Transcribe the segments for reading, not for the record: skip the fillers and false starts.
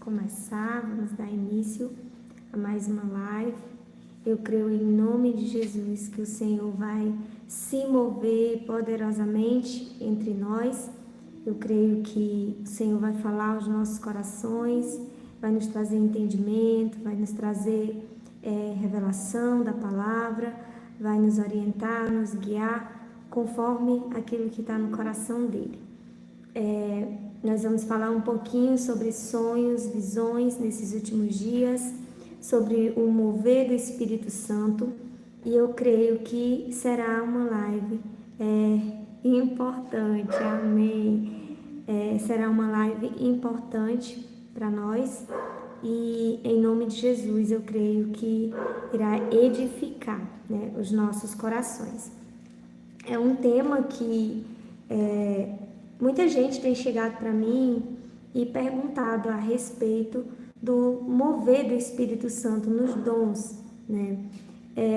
começar, vamos dar início a mais uma live. Eu creio em nome de Jesus que o Senhor vai se mover poderosamente entre nós. Eu creio que o Senhor vai falar aos nossos corações, vai nos trazer entendimento, vai nos trazer revelação da palavra, vai nos orientar, nos guiar conforme aquilo que está no coração dele. Nós vamos falar um pouquinho sobre sonhos, visões nesses últimos dias, sobre o mover do Espírito Santo, e eu creio que será uma live importante, amém. Será uma live importante para nós, e em nome de Jesus eu creio que irá edificar, né, os nossos corações. É um tema que muita gente tem chegado para mim e perguntado a respeito do mover do Espírito Santo nos dons, né?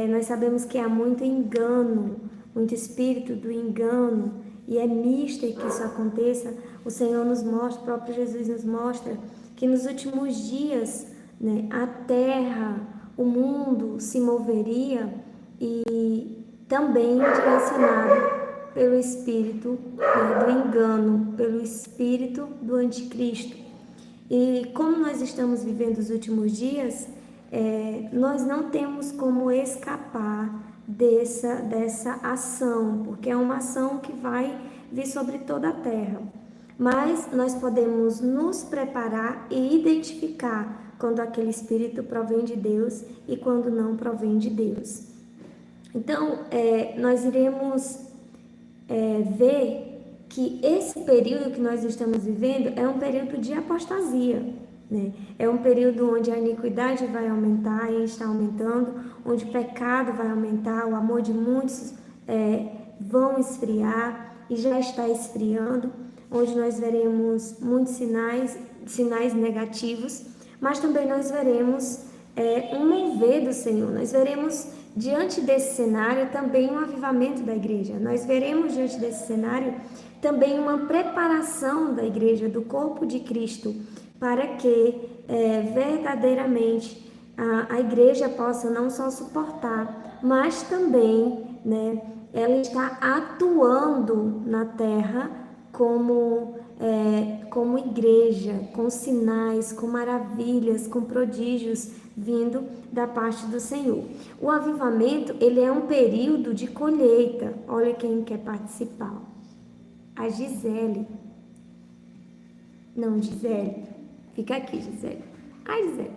Nós sabemos que há muito engano, muito espírito do engano, e é místico que isso aconteça. O Senhor nos mostra, o próprio Jesus nos mostra que nos últimos dias, né, a terra, o mundo se moveria e também direcionado pelo espírito do engano, pelo espírito do anticristo. E como nós estamos vivendo os últimos dias, nós não temos como escapar dessa ação, porque é uma ação que vai vir sobre toda a terra. Mas nós podemos nos preparar e identificar quando aquele espírito provém de Deus e quando não provém de Deus. Então, nós iremos ver que esse período que nós estamos vivendo é um período de apostasia, né? É um período onde a iniquidade vai aumentar e está aumentando, onde o pecado vai aumentar, o amor de muitos vão esfriar e já está esfriando, onde nós veremos muitos sinais negativos, mas também nós veremos um mover do Senhor. Nós veremos diante desse cenário também um avivamento da igreja. Nós veremos diante desse cenário também uma preparação da igreja, do corpo de Cristo, para que verdadeiramente a igreja possa não só suportar, mas também, né, ela está atuando na terra como igreja, com sinais, com maravilhas, com prodígios vindo da parte do Senhor. O avivamento, ele é um período de colheita. Olha quem quer participar. A Gisele. Não, Gisele. Fica aqui, Gisele. Gisele.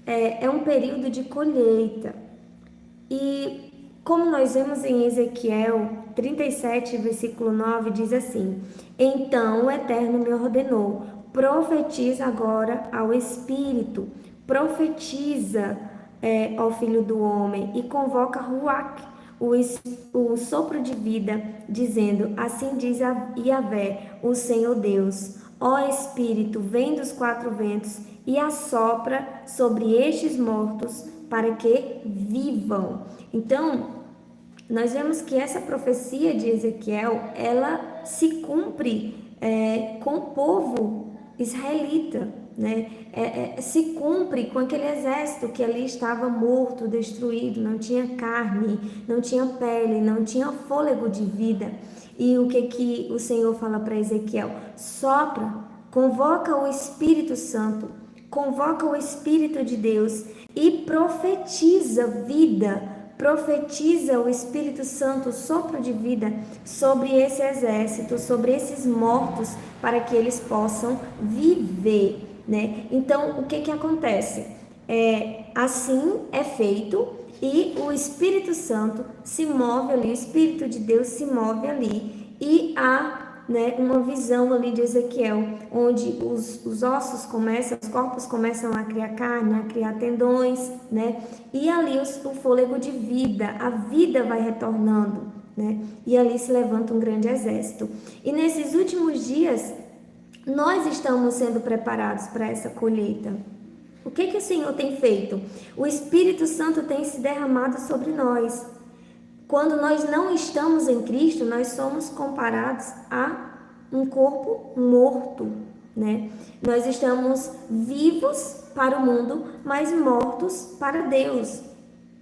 É um período de colheita. E como nós vemos em Ezequiel 37, versículo 9, diz assim: Então o Eterno me ordenou, profetiza agora ao Espírito, profetiza ao Filho do Homem, e convoca Ruach, o sopro de vida, dizendo: Assim diz Yahvé, o Senhor Deus, ó Espírito, vem dos quatro ventos e assopra sobre estes mortos, para que vivam. Então, nós vemos que essa profecia de Ezequiel, ela se cumpre com o povo israelita, né? Se cumpre com aquele exército que ali estava morto, destruído, não tinha carne, não tinha pele, não tinha fôlego de vida. E o que o Senhor fala para Ezequiel? Sopra, convoca o Espírito Santo, convoca o Espírito de Deus e profetiza vida. Profetiza o Espírito Santo, o sopro de vida, sobre esse exército, sobre esses mortos, para que eles possam viver, né? Então, o que acontece? Assim é feito, e o Espírito Santo se move ali, o Espírito de Deus se move ali, e há, né, uma visão ali de Ezequiel, onde os ossos começam, os corpos começam a criar carne, a criar tendões, né? E ali o fôlego de vida, a vida vai retornando, né? E ali se levanta um grande exército. E nesses últimos dias, nós estamos sendo preparados para essa colheita. O que o Senhor tem feito? O Espírito Santo tem se derramado sobre nós. Quando nós não estamos em Cristo, nós somos comparados a um corpo morto, né? Nós estamos vivos para o mundo, mas mortos para Deus,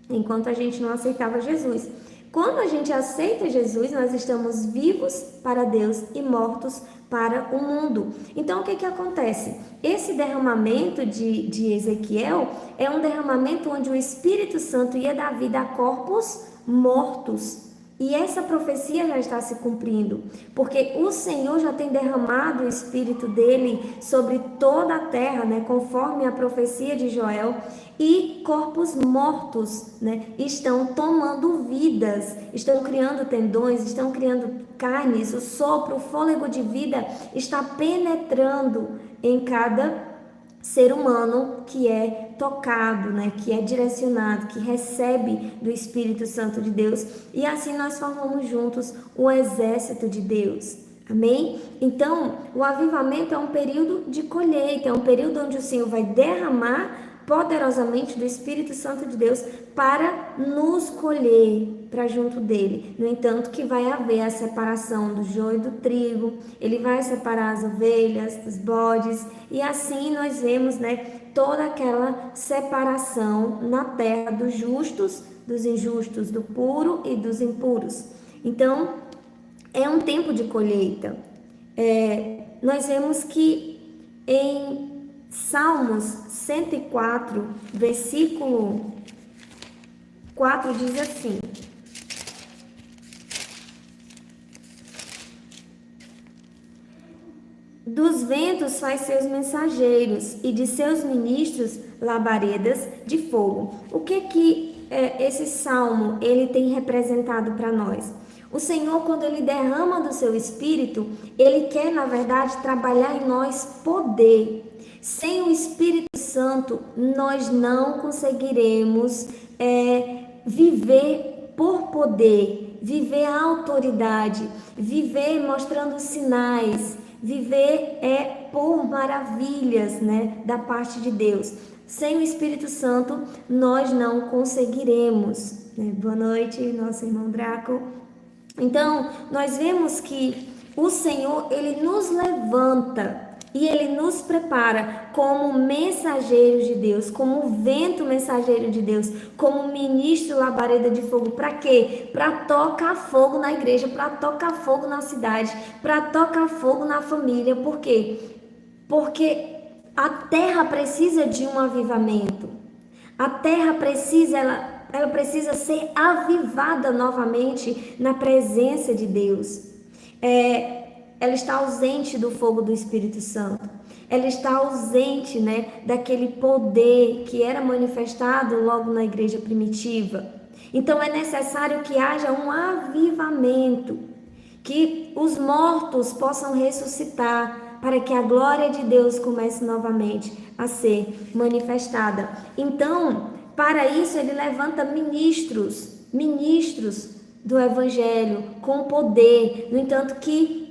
enquanto a gente não aceitava Jesus. Quando a gente aceita Jesus, nós estamos vivos para Deus e mortos para o mundo. Então, o que acontece? Esse derramamento de Ezequiel é um derramamento onde o Espírito Santo ia dar vida a corpos mortos. E essa profecia já está se cumprindo, porque o Senhor já tem derramado o Espírito dele sobre toda a terra, né, conforme a profecia de Joel, e corpos mortos, né, estão tomando vidas, estão criando tendões, estão criando carnes, o sopro, o fôlego de vida está penetrando em cada ser humano que é tocado, né, que é direcionado, que recebe do Espírito Santo de Deus, e assim nós formamos juntos o exército de Deus. Amém? Então, o avivamento é um período de colheita, é um período onde o Senhor vai derramar poderosamente do Espírito Santo de Deus para nos colher para junto dele. No entanto, que vai haver a separação do joio e do trigo, ele vai separar as ovelhas dos bodes, e assim nós vemos, né, toda aquela separação na terra dos justos, dos injustos, do puro e dos impuros. Então, é um tempo de colheita. Nós vemos que em Salmos 104, versículo 4 diz assim: dos ventos faz seus mensageiros e de seus ministros labaredas de fogo. O que esse salmo ele tem representado para nós? O Senhor, quando ele derrama do seu Espírito, ele quer, na verdade, trabalhar em nós poder. Sem o Espírito Santo, nós não conseguiremos viver por poder, viver a autoridade, viver mostrando sinais, viver por maravilhas, né, da parte de Deus. Sem o Espírito Santo, nós não conseguiremos. Né? Boa noite, nosso irmão Draco. Então, nós vemos que o Senhor, ele nos levanta e ele nos prepara como mensageiros de Deus, como vento mensageiro de Deus, como ministro labareda de fogo. Para quê? Para tocar fogo na igreja, para tocar fogo na cidade, para tocar fogo na família. Por quê? Porque a terra precisa de um avivamento. A terra precisa, ela precisa ser avivada novamente na presença de Deus. Ela está ausente do fogo do Espírito Santo. Ela está ausente, né, daquele poder que era manifestado logo na igreja primitiva. Então é necessário que haja um avivamento, que os mortos possam ressuscitar, para que a glória de Deus comece novamente a ser manifestada. Então, para isso ele levanta ministros do Evangelho com poder. No entanto que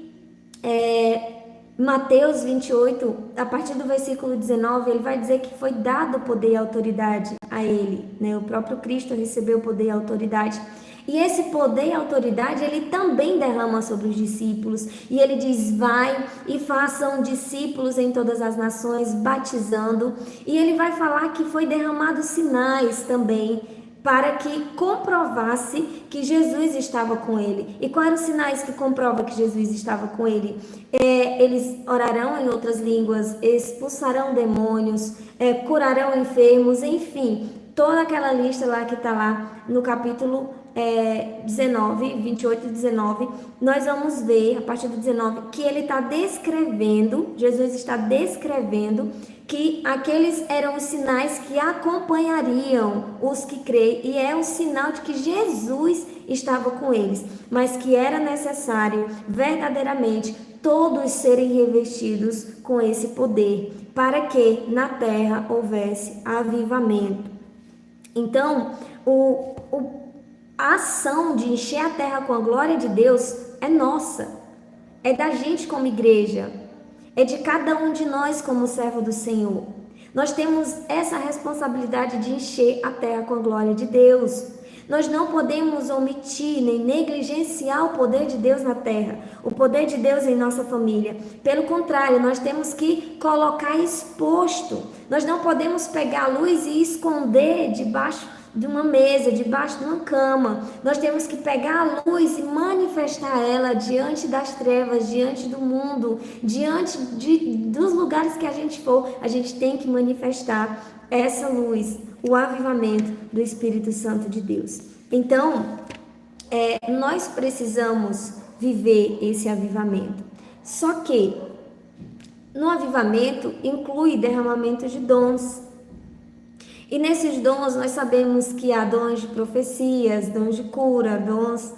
Mateus 28, a partir do versículo 19, ele vai dizer que foi dado poder e autoridade a ele, né? O próprio Cristo recebeu poder e autoridade. E esse poder e autoridade, ele também derrama sobre os discípulos. E ele diz, vai e façam discípulos em todas as nações, batizando. E ele vai falar que foi derramado sinais também, para que comprovasse que Jesus estava com ele. E quais eram os sinais que comprovam que Jesus estava com ele? Eles orarão em outras línguas, expulsarão demônios, curarão enfermos, enfim, toda aquela lista lá que está lá no capítulo 19, 28 e 19, nós vamos ver, a partir do 19, que ele está descrevendo, Jesus está descrevendo que aqueles eram os sinais que acompanhariam os que creem, e é um sinal de que Jesus estava com eles, mas que era necessário verdadeiramente todos serem revestidos com esse poder, para que na terra houvesse avivamento. Então, a ação de encher a terra com a glória de Deus é nossa, é da gente como igreja, é de cada um de nós como servo do Senhor. Nós temos essa responsabilidade de encher a terra com a glória de Deus. Nós não podemos omitir nem negligenciar o poder de Deus na terra, o poder de Deus em nossa família. Pelo contrário, nós temos que colocar exposto. Nós não podemos pegar a luz e esconder debaixo de uma mesa, debaixo de uma cama. Nós temos que pegar a luz e manifestar ela diante das trevas, diante do mundo, diante dos lugares que a gente for. A gente tem que manifestar essa luz, o avivamento do Espírito Santo de Deus. Então, nós precisamos viver esse avivamento. Só que no avivamento inclui derramamento de dons. E nesses dons nós sabemos que há dons de profecias, dons de cura, dons,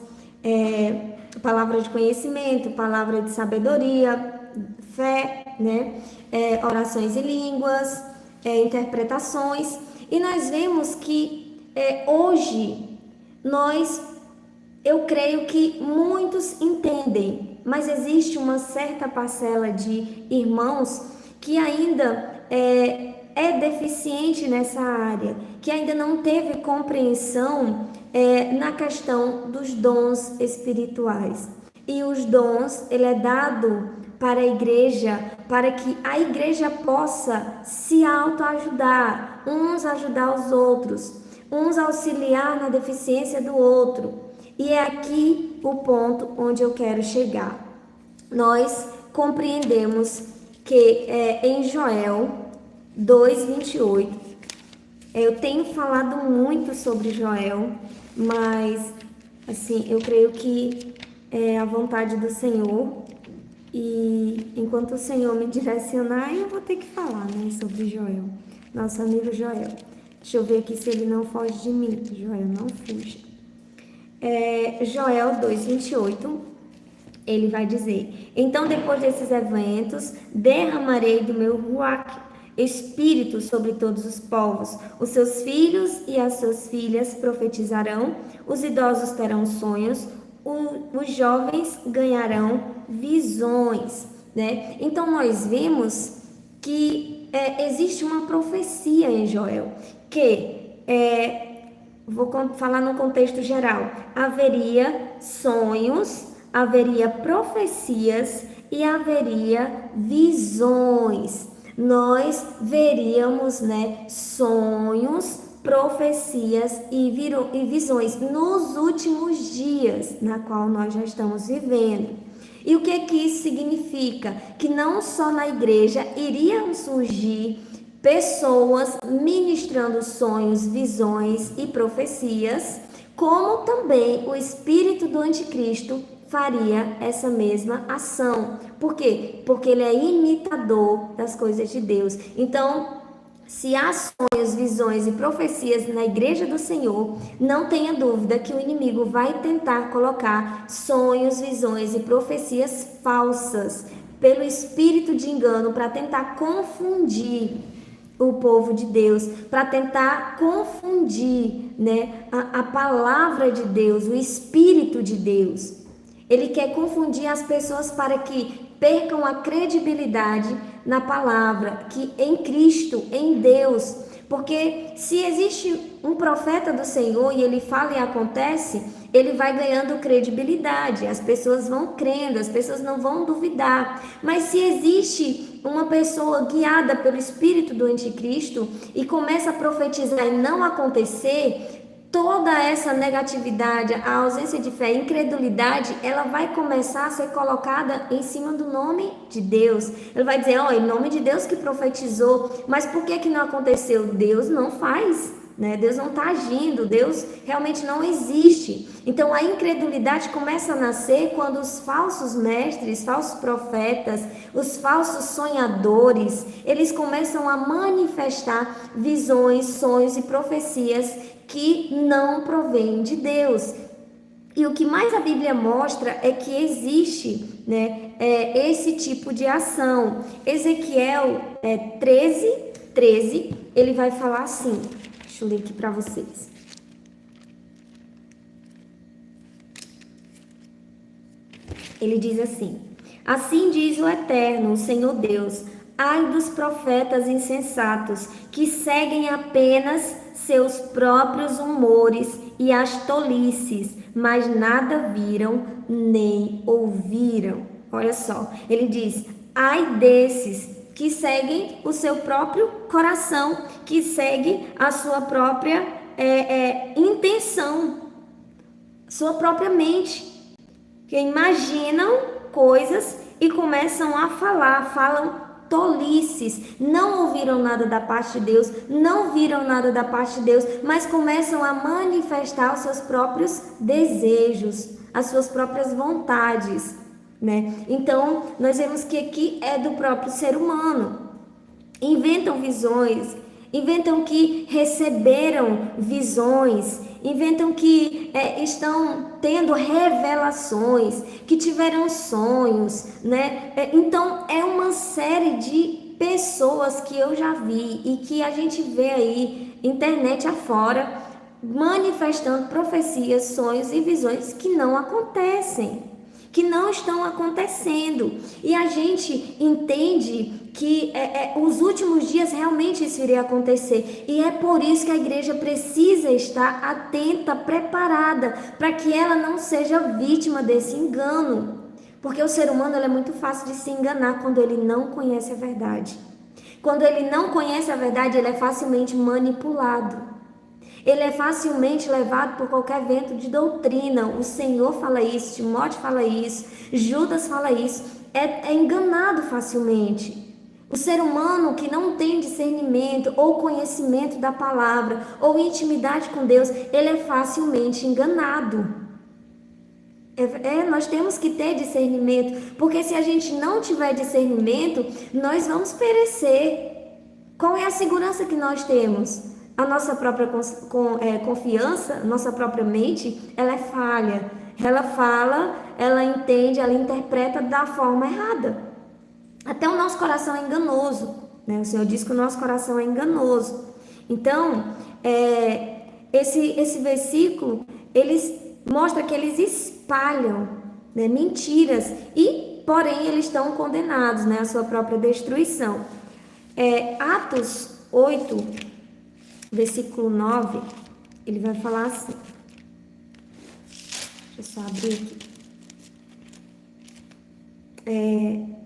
palavra de conhecimento, palavra de sabedoria, fé, né? Orações em línguas, interpretações. E nós vemos que hoje eu creio que muitos entendem, mas existe uma certa parcela de irmãos que ainda é deficiente nessa área, que ainda não teve compreensão na questão dos dons espirituais. E os dons, ele é dado para a igreja, para que a igreja possa se autoajudar, uns ajudar os outros, uns auxiliar na deficiência do outro. E é aqui o ponto onde eu quero chegar. Nós compreendemos que em Joel 2:28, eu tenho falado muito sobre Joel, mas assim, eu creio que é a vontade do Senhor, e enquanto o Senhor me direcionar, eu vou ter que falar, né, sobre Joel, nosso amigo Joel. Deixa eu ver aqui se ele não foge de mim. Joel, não fuja. Joel 2:28, ele vai dizer: então depois desses eventos, derramarei do meu ruach, Espírito sobre todos os povos. Os seus filhos e as suas filhas profetizarão, os idosos terão sonhos, os jovens ganharão visões, né? Então nós vimos que existe uma profecia em Joel, que vou falar no contexto geral, haveria sonhos, haveria profecias e haveria visões. Nós veríamos, né, sonhos, profecias e visões nos últimos dias, na qual nós já estamos vivendo. E o que isso significa? Que não só na igreja iriam surgir pessoas ministrando sonhos, visões e profecias, como também o espírito do anticristo faria essa mesma ação. Por quê? Porque ele é imitador das coisas de Deus. Então, se há sonhos, visões e profecias na igreja do Senhor, não tenha dúvida que o inimigo vai tentar colocar sonhos, visões e profecias falsas pelo espírito de engano para tentar confundir o povo de Deus, para tentar confundir, né, a palavra de Deus, o Espírito de Deus. Ele quer confundir as pessoas para que percam a credibilidade na palavra, que em Cristo, em Deus. Porque se existe um profeta do Senhor e ele fala e acontece, ele vai ganhando credibilidade, as pessoas vão crendo, as pessoas não vão duvidar. Mas se existe uma pessoa guiada pelo espírito do anticristo e começa a profetizar e não acontecer, toda essa negatividade, a ausência de fé, a incredulidade, ela vai começar a ser colocada em cima do nome de Deus. Ele vai dizer, em nome de Deus que profetizou, mas por que não aconteceu? Deus não faz, né? Deus não está agindo, Deus realmente não existe. Então a incredulidade começa a nascer quando os falsos mestres, falsos profetas, os falsos sonhadores, eles começam a manifestar visões, sonhos e profecias que não provém de Deus. E o que mais a Bíblia mostra é que existe, né, esse tipo de ação. Ezequiel 13, ele vai falar assim, deixa eu ler aqui para vocês. Ele diz assim: assim diz o Eterno, o Senhor Deus, ai dos profetas insensatos, que seguem apenas seus próprios humores e as tolices, mas nada viram nem ouviram. Olha só, ele diz: ai desses que seguem o seu próprio coração, que seguem a sua própria intenção, sua própria mente, que imaginam coisas e começam a falam tolices, não ouviram nada da parte de Deus, não viram nada da parte de Deus, mas começam a manifestar os seus próprios desejos, as suas próprias vontades, né? Então, nós vemos que aqui é do próprio ser humano. Inventam visões, inventam que receberam visões, inventam que estão tendo revelações, que tiveram sonhos, né? Então é uma série de pessoas que eu já vi e que a gente vê aí, internet afora, manifestando profecias, sonhos e visões que não acontecem, que não estão acontecendo. E a gente entende que os últimos dias realmente isso iria acontecer. E é por isso que a igreja precisa estar atenta, preparada, para que ela não seja vítima desse engano. Porque o ser humano é muito fácil de se enganar quando ele não conhece a verdade. Quando ele não conhece a verdade, ele é facilmente manipulado. Ele é facilmente levado por qualquer vento de doutrina. O Senhor fala isso, Timóteo fala isso, Judas fala isso. É enganado facilmente. O ser humano que não tem discernimento ou conhecimento da palavra ou intimidade com Deus, ele é facilmente enganado. Nós temos que ter discernimento, porque se a gente não tiver discernimento, nós vamos perecer. Qual é a segurança que nós temos? A nossa própria confiança, nossa própria mente, ela é falha. Ela fala, ela entende, ela interpreta da forma errada. Até o nosso coração é enganoso, né? O Senhor diz que o nosso coração é enganoso. Então, esse versículo, eles mostra que eles espalham, né, mentiras e, porém, eles estão condenados, né, à sua própria destruição. Atos 8, versículo 9, ele vai falar assim. Deixa eu só abrir aqui.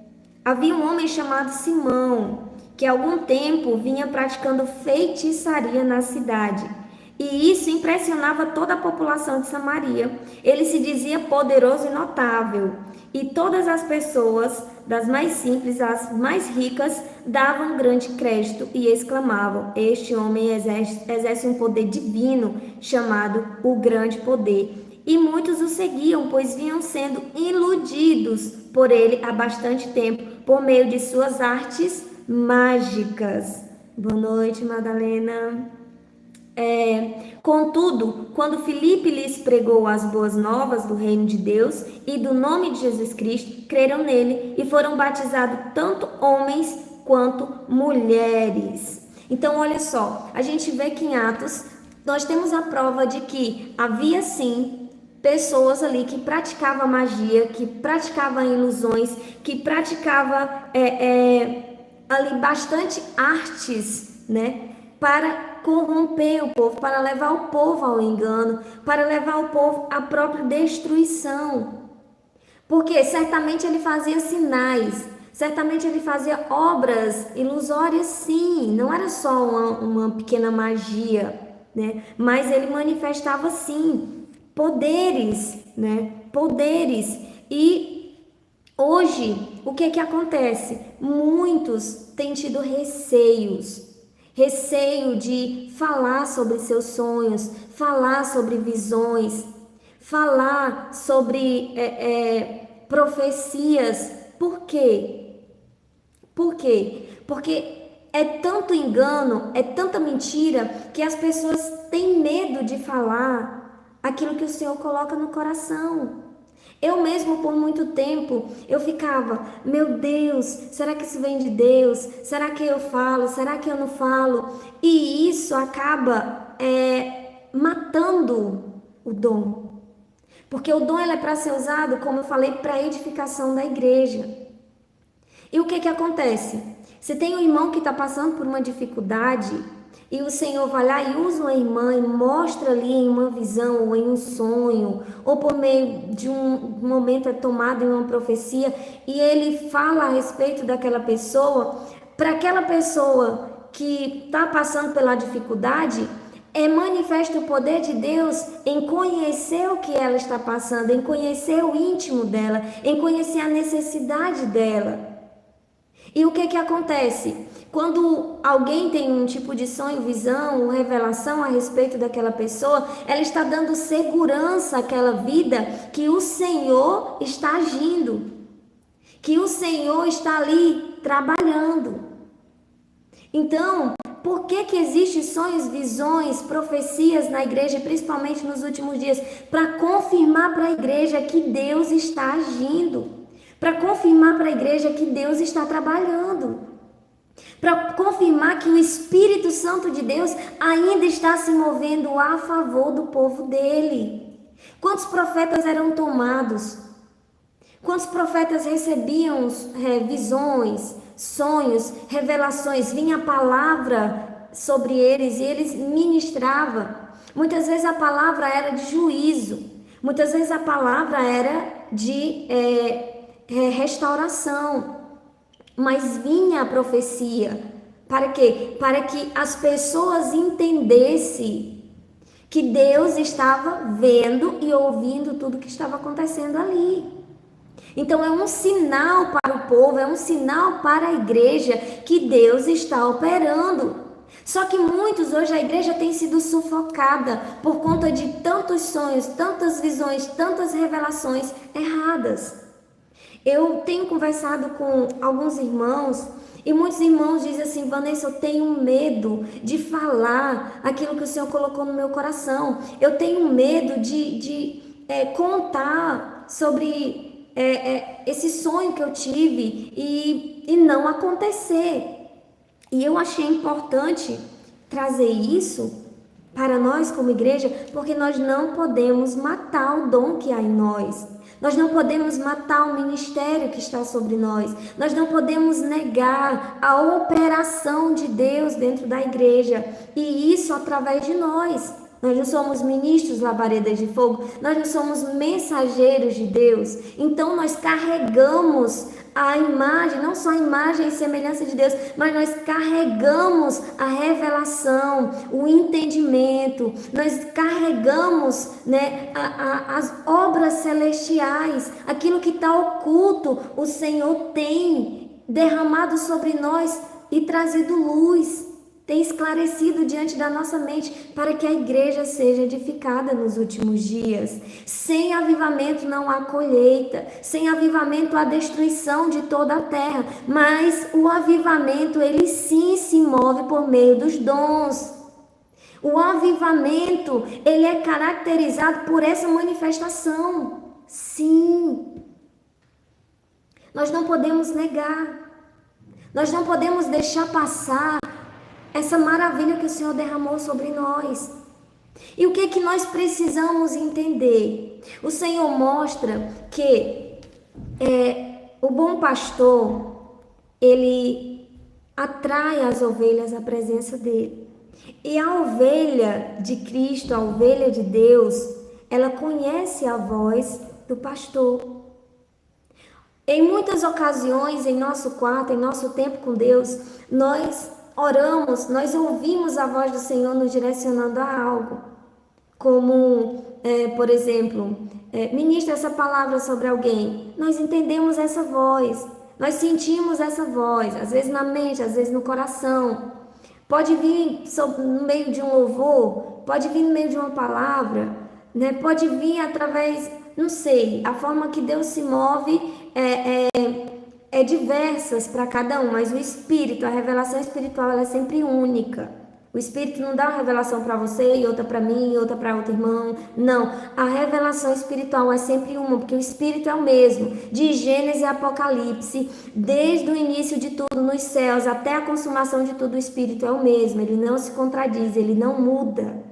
Havia um homem chamado Simão, que há algum tempo vinha praticando feitiçaria na cidade. E isso impressionava toda a população de Samaria. Ele se dizia poderoso e notável. E todas as pessoas, das mais simples às mais ricas, davam grande crédito e exclamavam: este homem exerce um poder divino, chamado o grande poder. E muitos o seguiam, pois vinham sendo iludidos por ele há bastante tempo, por meio de suas artes mágicas. Boa noite, Madalena. Contudo, quando Filipe lhes pregou as boas novas do reino de Deus e do nome de Jesus Cristo, creram nele e foram batizados tanto homens quanto mulheres. Então, olha só, a gente vê que em Atos nós temos a prova de que havia sim pessoas ali que praticavam magia, que praticavam ilusões, que praticavam ali bastante artes, né, para corromper o povo, para levar o povo ao engano, para levar o povo à própria destruição. Porque certamente ele fazia sinais, certamente ele fazia obras ilusórias, sim, não era só uma pequena magia, né? Mas ele manifestava sim poderes, né? Poderes. E hoje, o que acontece? Muitos têm tido receio de falar sobre seus sonhos, falar sobre visões, falar sobre profecias. Por quê? Por quê? Porque é tanto engano, é tanta mentira, que as pessoas têm medo de falar aquilo que o Senhor coloca no coração. Eu mesmo, por muito tempo, eu ficava: meu Deus, será que isso vem de Deus? Será que eu falo? Será que eu não falo? E isso acaba matando o dom. Porque o dom é para ser usado, como eu falei, para a edificação da igreja. E o que acontece? Se tem um irmão que está passando por uma dificuldade, e o Senhor vai lá e usa uma irmã e mostra ali em uma visão ou em um sonho, ou por meio de um momento é tomado em uma profecia, e ele fala a respeito daquela pessoa, para aquela pessoa que está passando pela dificuldade, é manifesto o poder de Deus em conhecer o que ela está passando, em conhecer o íntimo dela, em conhecer a necessidade dela. E o que que acontece? Quando alguém tem um tipo de sonho, visão ou revelação a respeito daquela pessoa, ela está dando segurança àquela vida que o Senhor está agindo, que o Senhor está ali trabalhando. Então, por que que existem sonhos, visões, profecias na igreja, principalmente nos últimos dias? Para confirmar para a igreja que Deus está agindo. Para confirmar para a igreja que Deus está trabalhando, para confirmar que o Espírito Santo de Deus ainda está se movendo a favor do povo dele. Quantos profetas eram tomados? Quantos profetas recebiam visões, sonhos, revelações? Vinha a palavra sobre eles e eles ministravam. Muitas vezes a palavra era de juízo, muitas vezes a palavra era de restauração, mas vinha a profecia para quê? Para que as pessoas entendessem que Deus estava vendo e ouvindo tudo que estava acontecendo ali. Então é um sinal para o povo, é um sinal para a igreja que Deus está operando. Só que muitos hoje, a igreja tem sido sufocada por conta de tantos sonhos, tantas visões, tantas revelações erradas. Eu tenho conversado com alguns irmãos e muitos irmãos dizem assim: Vanessa, eu tenho medo de falar aquilo que o Senhor colocou no meu coração. Eu tenho medo de contar sobre esse sonho que eu tive e não acontecer. E eu achei importante trazer isso para nós como igreja, porque nós não podemos matar o dom que há em nós. Nós não podemos matar o ministério que está sobre nós. Nós não podemos negar a operação de Deus dentro da igreja. E isso através de nós. Nós não somos ministros labaredas de fogo. Nós não somos mensageiros de Deus. Então nós carregamos a imagem, não só a imagem e semelhança de Deus, mas nós carregamos a revelação, o entendimento, nós carregamos, as obras celestiais, aquilo que está oculto, o Senhor tem derramado sobre nós e trazido luz, tem esclarecido diante da nossa mente para que a igreja seja edificada nos últimos dias. Sem avivamento não há colheita, sem avivamento há destruição de toda a terra, mas o avivamento ele sim se move por meio dos dons. O avivamento ele é caracterizado por essa manifestação. Sim. Nós não podemos negar. Nós não podemos deixar passar essa maravilha que o Senhor derramou sobre nós. E o que que nós precisamos entender? O Senhor mostra que o bom pastor, ele atrai as ovelhas à presença dele. E a ovelha de Cristo, a ovelha de Deus, ela conhece a voz do pastor. Em muitas ocasiões, em nosso quarto, em nosso tempo com Deus, nós oramos, nós ouvimos a voz do Senhor nos direcionando a algo, como, por exemplo, ministra essa palavra sobre alguém. Nós entendemos essa voz, nós sentimos essa voz, às vezes na mente, às vezes no coração. Pode vir no meio de um louvor, pode vir no meio de uma palavra, pode vir através, não sei, a forma que Deus se move é diversas para cada um, mas o Espírito, a revelação espiritual, ela é sempre única. O Espírito não dá uma revelação para você e outra para mim e outra para outro irmão. Não, a revelação espiritual é sempre uma, porque o Espírito é o mesmo. De Gênesis e Apocalipse, desde o início de tudo nos céus até a consumação de tudo, o Espírito é o mesmo. Ele não se contradiz, ele não muda.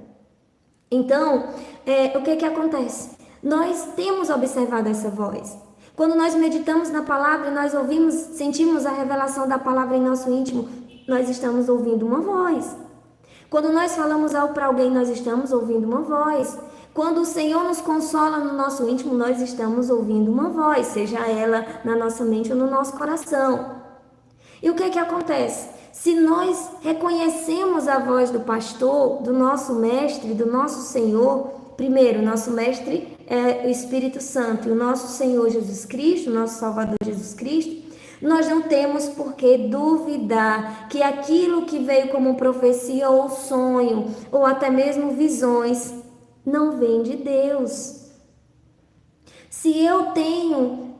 Então, o que acontece? Nós temos observado essa voz. Quando nós meditamos na palavra, nós ouvimos, sentimos a revelação da palavra em nosso íntimo, nós estamos ouvindo uma voz. Quando nós falamos algo para alguém, nós estamos ouvindo uma voz. Quando o Senhor nos consola no nosso íntimo, nós estamos ouvindo uma voz, seja ela na nossa mente ou no nosso coração. E o que acontece? Se nós reconhecemos a voz do pastor, do nosso mestre, do nosso Senhor, primeiro, nosso mestre é o Espírito Santo e o nosso Senhor Jesus Cristo, nosso Salvador Jesus Cristo, nós não temos por que duvidar que aquilo que veio como profecia ou sonho, ou até mesmo visões, não vem de Deus. Se eu tenho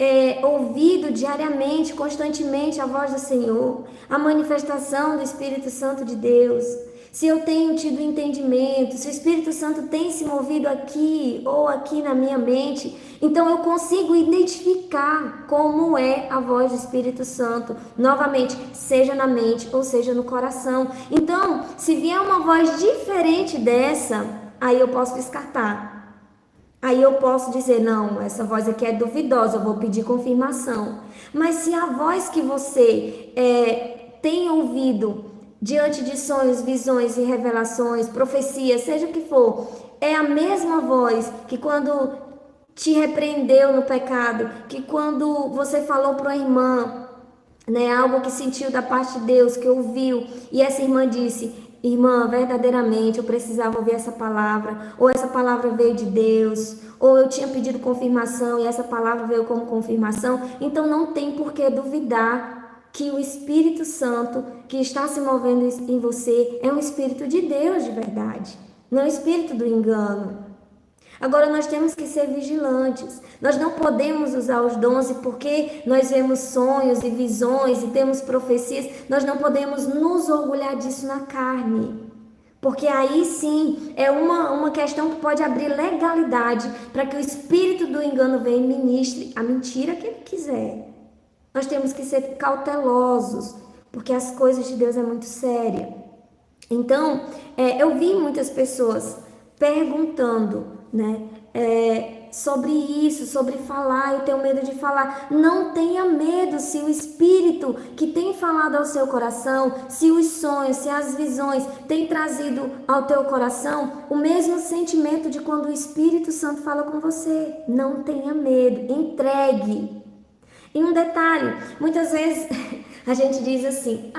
ouvido diariamente, constantemente a voz do Senhor, a manifestação do Espírito Santo de Deus, se eu tenho tido entendimento, se o Espírito Santo tem se movido aqui ou aqui na minha mente, então eu consigo identificar como é a voz do Espírito Santo, novamente, seja na mente ou seja no coração. Então, se vier uma voz diferente dessa, aí eu posso descartar. Aí eu posso dizer, não, essa voz aqui é duvidosa, eu vou pedir confirmação. Mas se a voz que você tem ouvido diante de sonhos, visões e revelações, profecias, seja o que for, é a mesma voz que quando te repreendeu no pecado, que quando você falou para uma irmã, né, algo que sentiu da parte de Deus, que ouviu, e essa irmã disse, irmã, verdadeiramente eu precisava ouvir essa palavra, ou essa palavra veio de Deus, ou eu tinha pedido confirmação e essa palavra veio como confirmação, então não tem por que duvidar que o Espírito Santo que está se movendo em você é um Espírito de Deus de verdade, não é um espírito do engano. Agora nós temos que ser vigilantes, nós não podemos usar os dons e porque nós vemos sonhos e visões e temos profecias, nós não podemos nos orgulhar disso na carne. Porque aí sim é uma questão que pode abrir legalidade para que o espírito do engano venha e ministre a mentira que ele quiser. Nós temos que ser cautelosos, porque as coisas de Deus é muito séria. Então, eu vi muitas pessoas perguntando, né, sobre isso, sobre falar, eu tenho medo de falar. Não tenha medo se o Espírito que tem falado ao seu coração, se os sonhos, se as visões têm trazido ao teu coração o mesmo sentimento de quando o Espírito Santo fala com você. Não tenha medo, entregue. E um detalhe, muitas vezes a gente diz assim,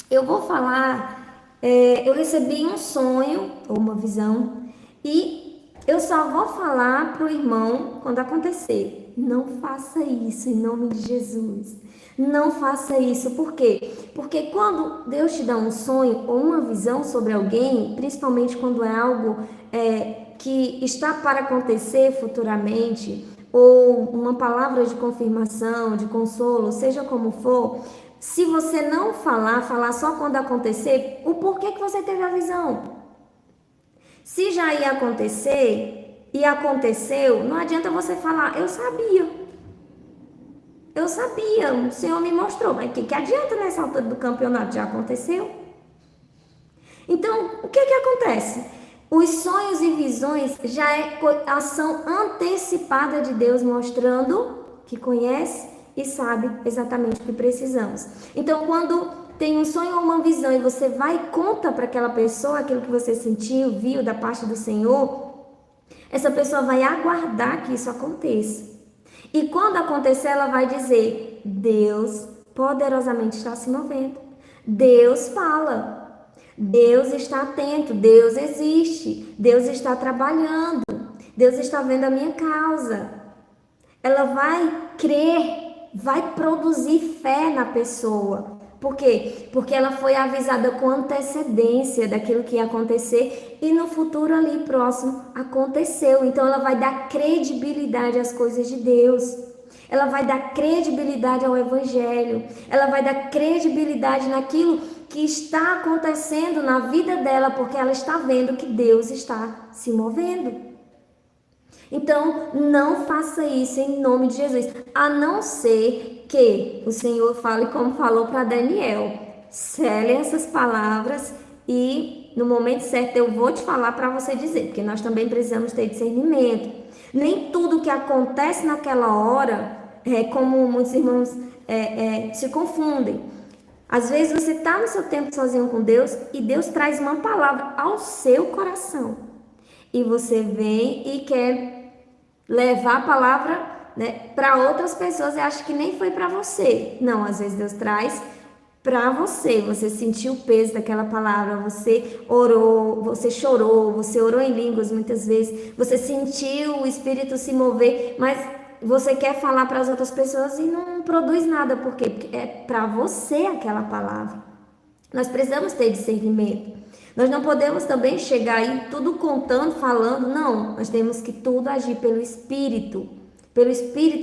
eu vou falar, eu recebi um sonho ou uma visão e eu só vou falar para o irmão quando acontecer. Não faça isso em nome de Jesus. Não faça isso. Por quê? Porque quando Deus te dá um sonho ou uma visão sobre alguém, principalmente quando é algo que está para acontecer futuramente, ou uma palavra de confirmação, de consolo, seja como for, se você não falar só quando acontecer, o porquê que você teve a visão? Se já ia acontecer e aconteceu, não adianta você falar, eu sabia, o Senhor me mostrou, mas o que adianta nessa altura do campeonato? Já aconteceu? Então, o que acontece? Os sonhos e visões já é ação antecipada de Deus, mostrando que conhece e sabe exatamente o que precisamos. Então, quando tem um sonho ou uma visão e você vai e conta para aquela pessoa aquilo que você sentiu, viu da parte do Senhor, essa pessoa vai aguardar que isso aconteça. E quando acontecer, ela vai dizer, Deus poderosamente está se movendo. Deus fala. Deus está atento, Deus existe, Deus está trabalhando, Deus está vendo a minha causa. Ela vai crer, vai produzir fé na pessoa. Por quê? Porque ela foi avisada com antecedência daquilo que ia acontecer e no futuro ali próximo aconteceu. Então ela vai dar credibilidade às coisas de Deus. Ela vai dar credibilidade ao Evangelho. Ela vai dar credibilidade naquilo que está acontecendo na vida dela, porque ela está vendo que Deus está se movendo. Então, não faça isso em nome de Jesus, a não ser que o Senhor fale como falou para Daniel, cele essas palavras e no momento certo eu vou te falar para você dizer, porque nós também precisamos ter discernimento. Nem tudo que acontece naquela hora, como muitos irmãos se confundem. Às vezes você está no seu tempo sozinho com Deus e Deus traz uma palavra ao seu coração. E você vem e quer levar a palavra, né, para outras pessoas e acha que nem foi para você. Não, às vezes Deus traz para você. Você sentiu o peso daquela palavra, você orou, você chorou, você orou em línguas muitas vezes, você sentiu o Espírito se mover, mas você quer falar para as outras pessoas e não produz nada. Por quê? Porque é para você aquela palavra. Nós precisamos ter discernimento. Nós não podemos também chegar aí tudo contando, falando. Não, nós temos que tudo agir pelo Espírito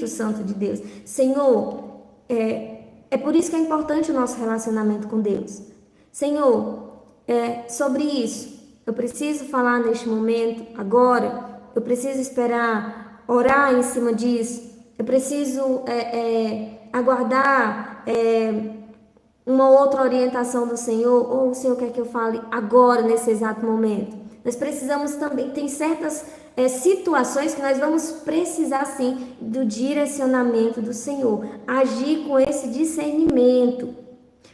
Santo de Deus. Senhor, é por isso que é importante o nosso relacionamento com Deus. Senhor, sobre isso, eu preciso falar neste momento, agora. Eu preciso esperar, orar em cima disso. Eu preciso aguardar uma outra orientação do Senhor, ou o Senhor quer que eu fale agora, nesse exato momento. Nós precisamos também, tem certas situações que nós vamos precisar sim do direcionamento do Senhor, agir com esse discernimento.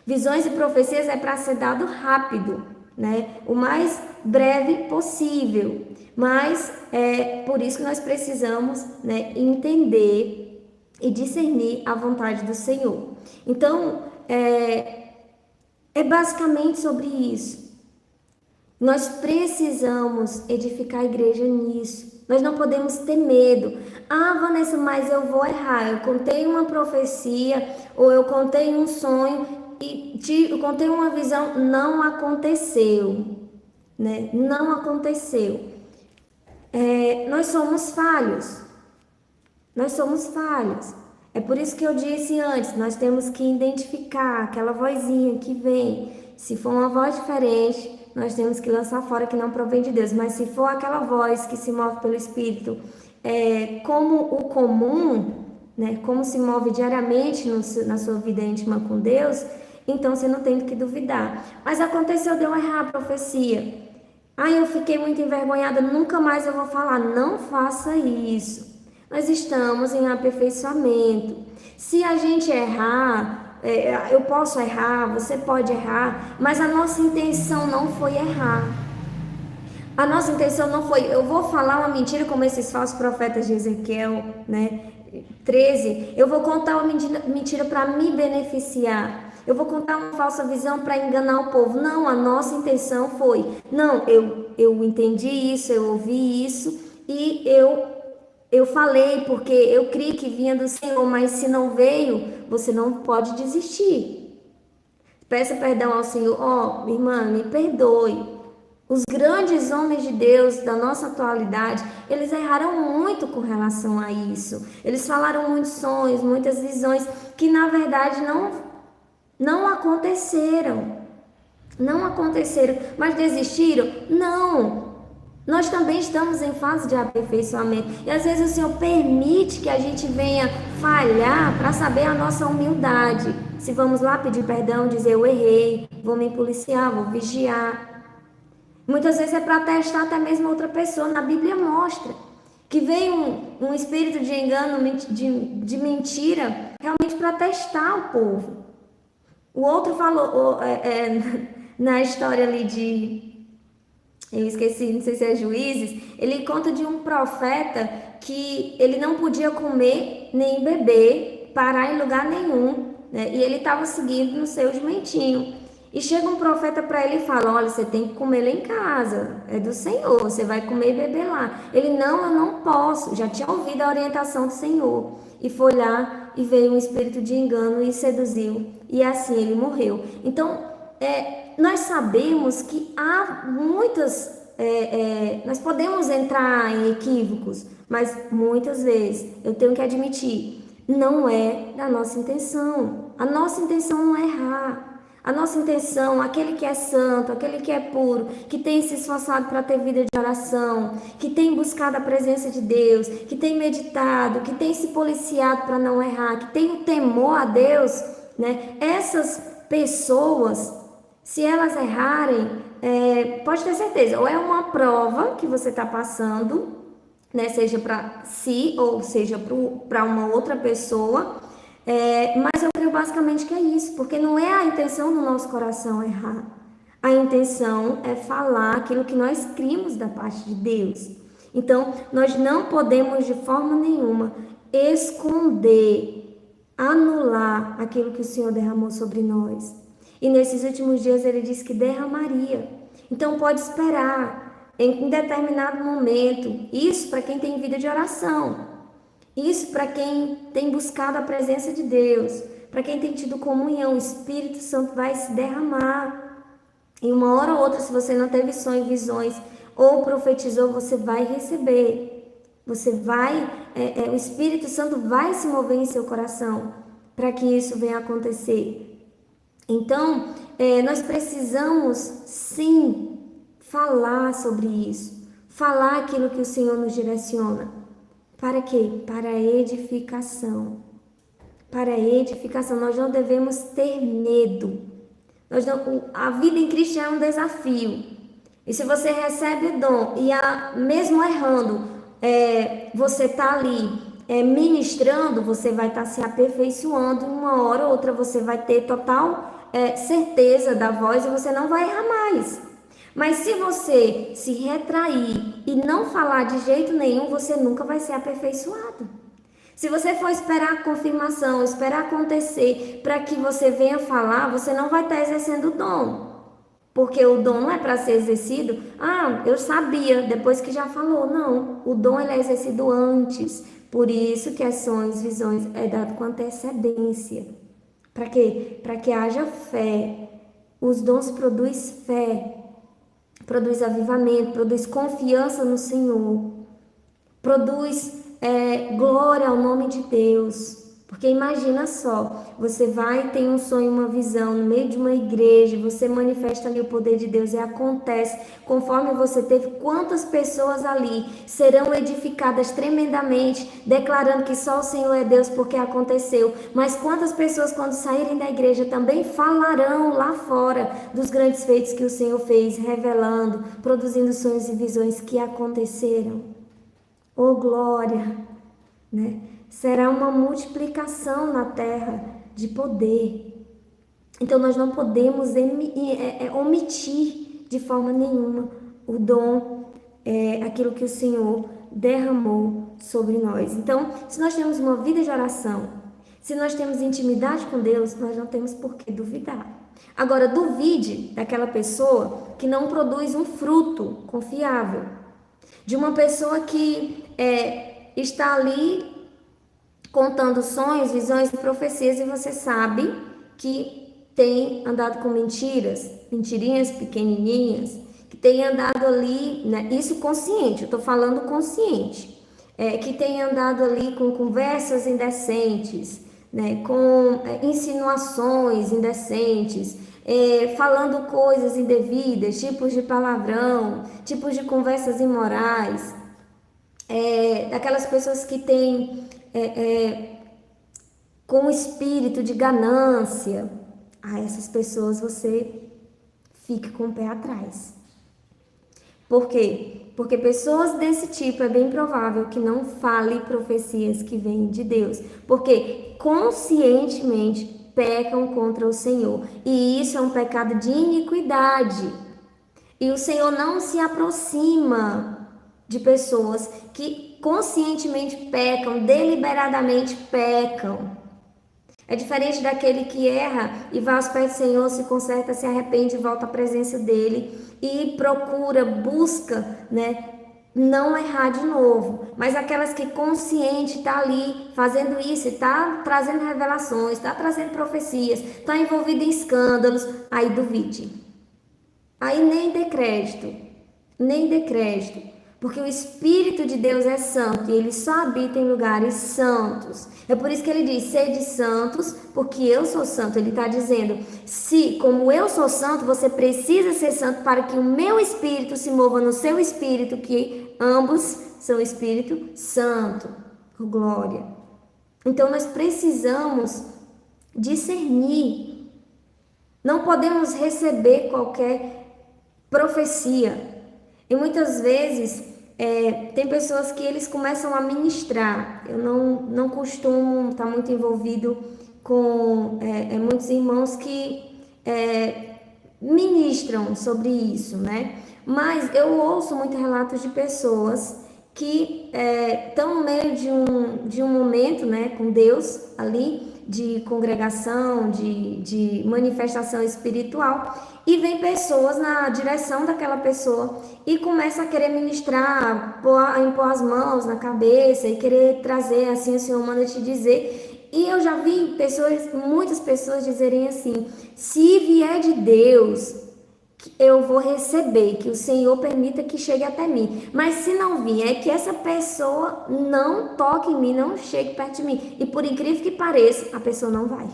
Visões e profecias é para ser dado rápido, né? O mais breve possível, mas é por isso que nós precisamos, né, entender e discernir a vontade do Senhor. Então, é basicamente sobre isso. Nós precisamos edificar a igreja nisso. Nós não podemos ter medo. Ah, Vanessa, mas eu vou errar. Eu contei uma profecia ou eu contei um sonho e eu contei uma visão. Não aconteceu, né? Não aconteceu. Nós somos falhos. Nós somos falhos. É por isso que eu disse antes, nós temos que identificar aquela vozinha que vem. Se for uma voz diferente, nós temos que lançar fora que não provém de Deus. Mas se for aquela voz que se move pelo Espírito, como o comum, né, como se move diariamente na sua vida íntima com Deus, então você não tem que duvidar. Mas aconteceu de eu errar a profecia. Eu fiquei muito envergonhada, nunca mais eu vou falar. Não faça isso. Nós estamos em aperfeiçoamento. Se a gente errar, eu posso errar, você pode errar, mas a nossa intenção não foi errar. A nossa intenção não foi, eu vou falar uma mentira como esses falsos profetas de Ezequiel, né? 13, eu vou contar uma mentira para me beneficiar. Eu vou contar uma falsa visão para enganar o povo. Não, a nossa intenção foi, não, eu entendi isso, eu ouvi isso e eu falei porque eu criei que vinha do Senhor, mas se não veio, você não pode desistir. Peça perdão ao Senhor. Minha irmã, me perdoe. Os grandes homens de Deus da nossa atualidade, eles erraram muito com relação a isso. Eles falaram muitos sonhos, muitas visões, que na verdade não aconteceram. Não aconteceram, mas desistiram? Não. Nós também estamos em fase de aperfeiçoamento. E às vezes o Senhor permite que a gente venha falhar para saber a nossa humildade. Se vamos lá pedir perdão, dizer eu errei, vou me policiar, vou vigiar. Muitas vezes é para testar até mesmo outra pessoa. Na Bíblia mostra que veio um espírito de engano, de mentira, realmente para testar o povo. O outro falou, na história ali eu esqueci, não sei se é Juízes, ele conta de um profeta que ele não podia comer nem beber, parar em lugar nenhum, né? E ele estava seguindo no seu jumentinho. E chega um profeta para ele e fala, olha, você tem que comer lá em casa, é do Senhor, você vai comer e beber lá. Ele, não, eu não posso, já tinha ouvido a orientação do Senhor. E foi lá e veio um espírito de engano e seduziu, e assim ele morreu. Então, nós sabemos que há muitas, nós podemos entrar em equívocos, mas muitas vezes, eu tenho que admitir, não é da nossa intenção. A nossa intenção não é errar. A nossa intenção, aquele que é santo, aquele que é puro, que tem se esforçado para ter vida de oração, que tem buscado a presença de Deus, que tem meditado, que tem se policiado para não errar, que tem o temor a Deus, né? Essas pessoas, se elas errarem, pode ter certeza, ou é uma prova que você está passando, né? Seja para si ou seja para uma outra pessoa, Mas eu creio basicamente que é isso, porque não é a intenção do nosso coração errar. A intenção é falar aquilo que nós cremos da parte de Deus. Então, nós não podemos de forma nenhuma esconder, anular aquilo que o Senhor derramou sobre nós. E nesses últimos dias ele disse que derramaria. Então, pode esperar em determinado momento. Isso para quem tem vida de oração. Isso para quem tem buscado a presença de Deus, para quem tem tido comunhão, o Espírito Santo vai se derramar. E uma hora ou outra, se você não teve sonhos, visões ou profetizou, você vai receber. Você vai, o Espírito Santo vai se mover em seu coração para que isso venha acontecer. Então, nós precisamos sim falar sobre isso, falar aquilo que o Senhor nos direciona. Para quê? Para edificação. Para edificação. Nós não devemos ter medo. A vida em Cristo é um desafio. E se você recebe o dom e mesmo errando, você está ali ministrando, você vai estar se aperfeiçoando. Uma hora ou outra você vai ter total certeza da voz e você não vai errar mais. Mas se você se retrair e não falar de jeito nenhum, você nunca vai ser aperfeiçoado. Se você for esperar a confirmação, esperar acontecer para que você venha falar, você não vai estar exercendo o dom. Porque o dom não é para ser exercido, eu sabia, depois que já falou. Não, o dom ele é exercido antes. Por isso que as sonhos, visões é dado com antecedência. Para quê? Para que haja fé. Os dons produzem fé. Produz avivamento, produz confiança no Senhor, produz glória ao nome de Deus. Porque imagina só, você vai, tem um sonho, uma visão no meio de uma igreja, você manifesta ali o poder de Deus e acontece conforme você teve. Quantas pessoas ali serão edificadas tremendamente, declarando que só o Senhor é Deus porque aconteceu. Mas quantas pessoas quando saírem da igreja também falarão lá fora dos grandes feitos que o Senhor fez, revelando, produzindo sonhos e visões que aconteceram. Oh glória, né? Será uma multiplicação na terra de poder. Então nós não podemos omitir de forma nenhuma o dom, aquilo que o Senhor derramou sobre nós. Então, se nós temos uma vida de oração, se nós temos intimidade com Deus, nós não temos por que duvidar. Agora, duvide daquela pessoa que não produz um fruto confiável, de uma pessoa que está ali contando sonhos, visões e profecias, e você sabe que tem andado com mentirinhas pequenininhas, que tem andado ali, né? Isso consciente, eu estou falando consciente, que tem andado ali com conversas indecentes, né? Com insinuações indecentes, falando coisas indevidas, tipos de palavrão, tipos de conversas imorais, daquelas pessoas que têm com espírito de ganância. Essas pessoas você fica com o pé atrás. Por quê? Porque pessoas desse tipo é bem provável que não fale profecias que vêm de Deus, porque conscientemente pecam contra o Senhor, e isso é um pecado de iniquidade. E o Senhor não se aproxima de pessoas que conscientemente pecam, deliberadamente pecam. É diferente daquele que erra e vai aos pés do Senhor, se conserta, se arrepende e volta à presença dele e procura, busca, né, não errar de novo. Mas aquelas que consciente está ali fazendo isso, está trazendo revelações, está trazendo profecias, está envolvido em escândalos, aí duvide. Aí nem dê crédito. Porque o Espírito de Deus é santo e ele só habita em lugares santos. É por isso que ele diz, sede santos, porque eu sou santo. Ele está dizendo, se como eu sou santo, você precisa ser santo para que o meu Espírito se mova no seu Espírito, que ambos são Espírito Santo. Glória. Então nós precisamos discernir. Não podemos receber qualquer profecia. E muitas vezes Tem pessoas que eles começam a ministrar. Eu não costumo estar muito envolvido com muitos irmãos que ministram sobre isso, né? Mas eu ouço muitos relatos de pessoas que estão no meio de um momento, né, com Deus ali, de congregação, de manifestação espiritual, e vem pessoas na direção daquela pessoa e começa a querer ministrar, a impor as mãos na cabeça e querer trazer assim, o Senhor manda te dizer. E eu já vi muitas pessoas dizerem assim: se vier de Deus, eu vou receber, que o Senhor permita que chegue até mim. Mas se não vier, que essa pessoa não toque em mim, não chegue perto de mim. E por incrível que pareça, a pessoa não vai.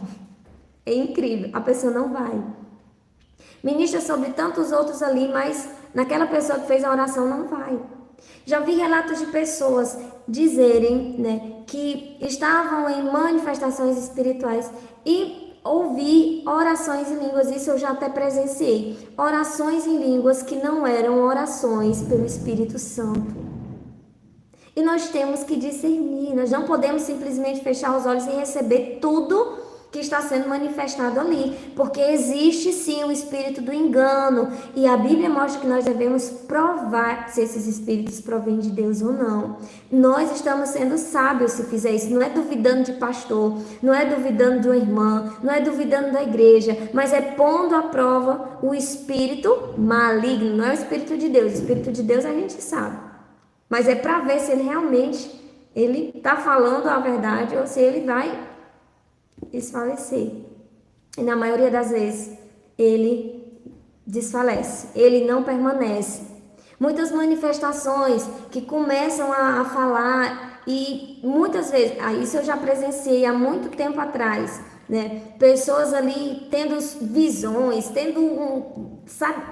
É incrível, a pessoa não vai. Ministra sobre tantos outros ali, mas naquela pessoa que fez a oração não vai. Já vi relatos de pessoas dizerem, né, que estavam em manifestações espirituais e ouvi orações em línguas, isso eu já até presenciei, orações em línguas que não eram orações pelo Espírito Santo. E nós temos que discernir, nós não podemos simplesmente fechar os olhos e receber tudo que está sendo manifestado ali, porque existe sim o espírito do engano, e a Bíblia mostra que nós devemos provar se esses espíritos provêm de Deus ou não. Nós estamos sendo sábios se fizer isso, não é duvidando de pastor, não é duvidando de uma irmã, não é duvidando da igreja, mas é pondo à prova o espírito maligno, não é o espírito de Deus. O espírito de Deus a gente sabe, mas é para ver se ele realmente está falando a verdade ou se ele vai desfalecer. E na maioria das vezes ele desfalece, ele não permanece. Muitas manifestações que começam a falar, e muitas vezes, isso eu já presenciei há muito tempo atrás, né? Pessoas ali tendo visões, sabe,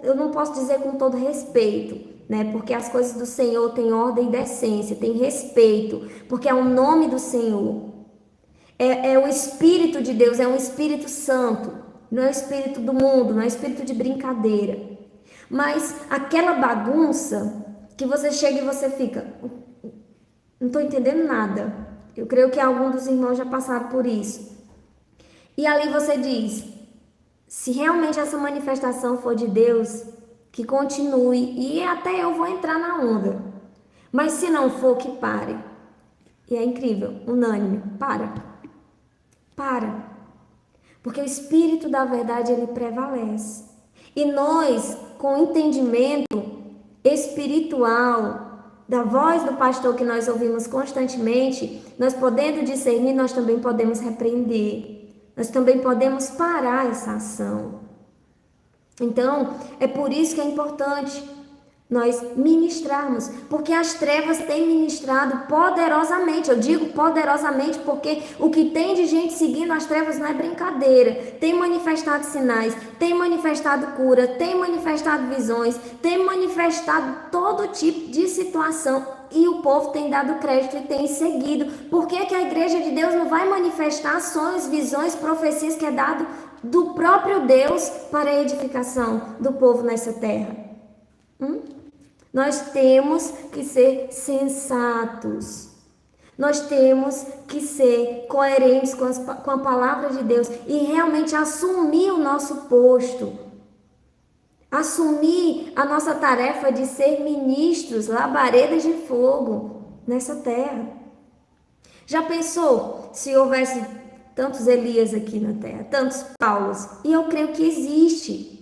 eu não posso dizer com todo respeito, né? Porque as coisas do Senhor têm ordem e decência, tem respeito, porque é o nome do Senhor. É o Espírito de Deus, é um Espírito Santo, não é o Espírito do mundo, não é o Espírito de brincadeira. Mas aquela bagunça que você chega e você fica, não estou entendendo nada. Eu creio que alguns dos irmãos já passaram por isso. E ali você diz, se realmente essa manifestação for de Deus, que continue, e até eu vou entrar na onda. Mas se não for, que pare. E é incrível, unânime, para. Porque o Espírito da verdade, ele prevalece. E nós, com o entendimento espiritual da voz do pastor que nós ouvimos constantemente, nós podendo discernir, nós também podemos repreender. Nós também podemos parar essa ação. Então, é por isso que é importante nós ministrarmos, porque as trevas têm ministrado poderosamente. Eu digo poderosamente porque o que tem de gente seguindo as trevas não é brincadeira. Tem manifestado sinais, tem manifestado cura, tem manifestado visões, tem manifestado todo tipo de situação, e o povo tem dado crédito e tem seguido. Por que que a igreja de Deus não vai manifestar sonhos, visões, profecias que é dado do próprio Deus para a edificação do povo nessa terra? Nós temos que ser sensatos. Nós temos que ser coerentes com a palavra de Deus e realmente assumir o nosso posto. Assumir a nossa tarefa de ser ministros, labaredas de fogo nessa terra. Já pensou se houvesse tantos Elias aqui na terra, tantos Paulos? E eu creio que existe.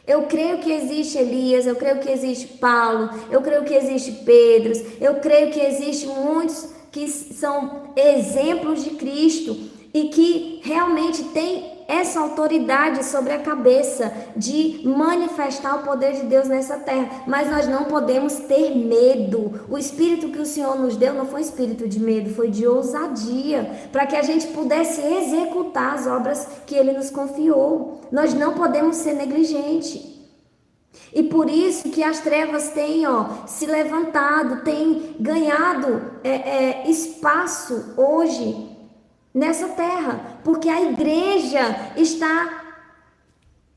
Eu creio que existe Elias, eu creio que existe Paulo, eu creio que existe Pedro, eu creio que existe muitos que são exemplos de Cristo e que realmente têm essa autoridade sobre a cabeça de manifestar o poder de Deus nessa terra. Mas nós não podemos ter medo. O espírito que o Senhor nos deu não foi espírito de medo, foi de ousadia, para que a gente pudesse executar as obras que Ele nos confiou. Nós não podemos ser negligentes. E por isso que as trevas têm se levantado, têm ganhado espaço hoje nessa terra, porque a igreja está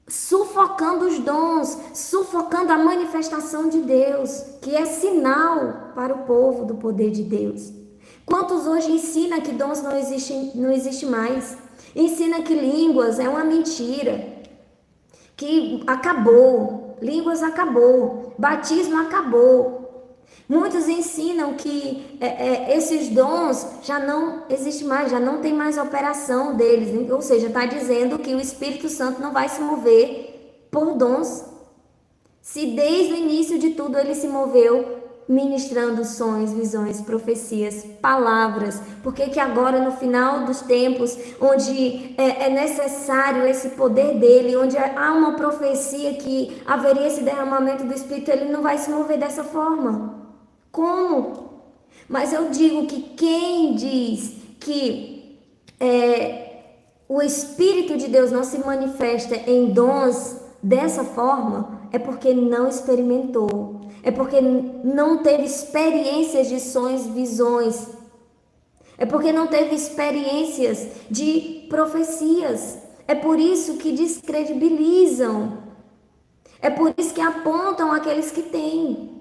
sufocando sufocando os dons, sufocando a manifestação de Deus, que é sinal para o povo do poder de Deus. Quantos hoje ensinam que dons não existe mais? Ensina que línguas é uma mentira, que acabou, línguas acabou, batismo acabou. Muitos ensinam que esses dons já não existem mais, já não tem mais operação deles. Ou seja, está dizendo que o Espírito Santo não vai se mover por dons. Se desde o início de tudo ele se moveu ministrando sonhos, visões, profecias, palavras, por que agora no final dos tempos, onde é necessário esse poder dele, onde há uma profecia que haveria esse derramamento do Espírito, ele não vai se mover dessa forma? Como? Mas eu digo que quem diz que o Espírito de Deus não se manifesta em dons dessa forma, é porque não experimentou, é porque não teve experiências de sonhos, visões, é porque não teve experiências de profecias. É por isso que descredibilizam, é por isso que apontam aqueles que têm.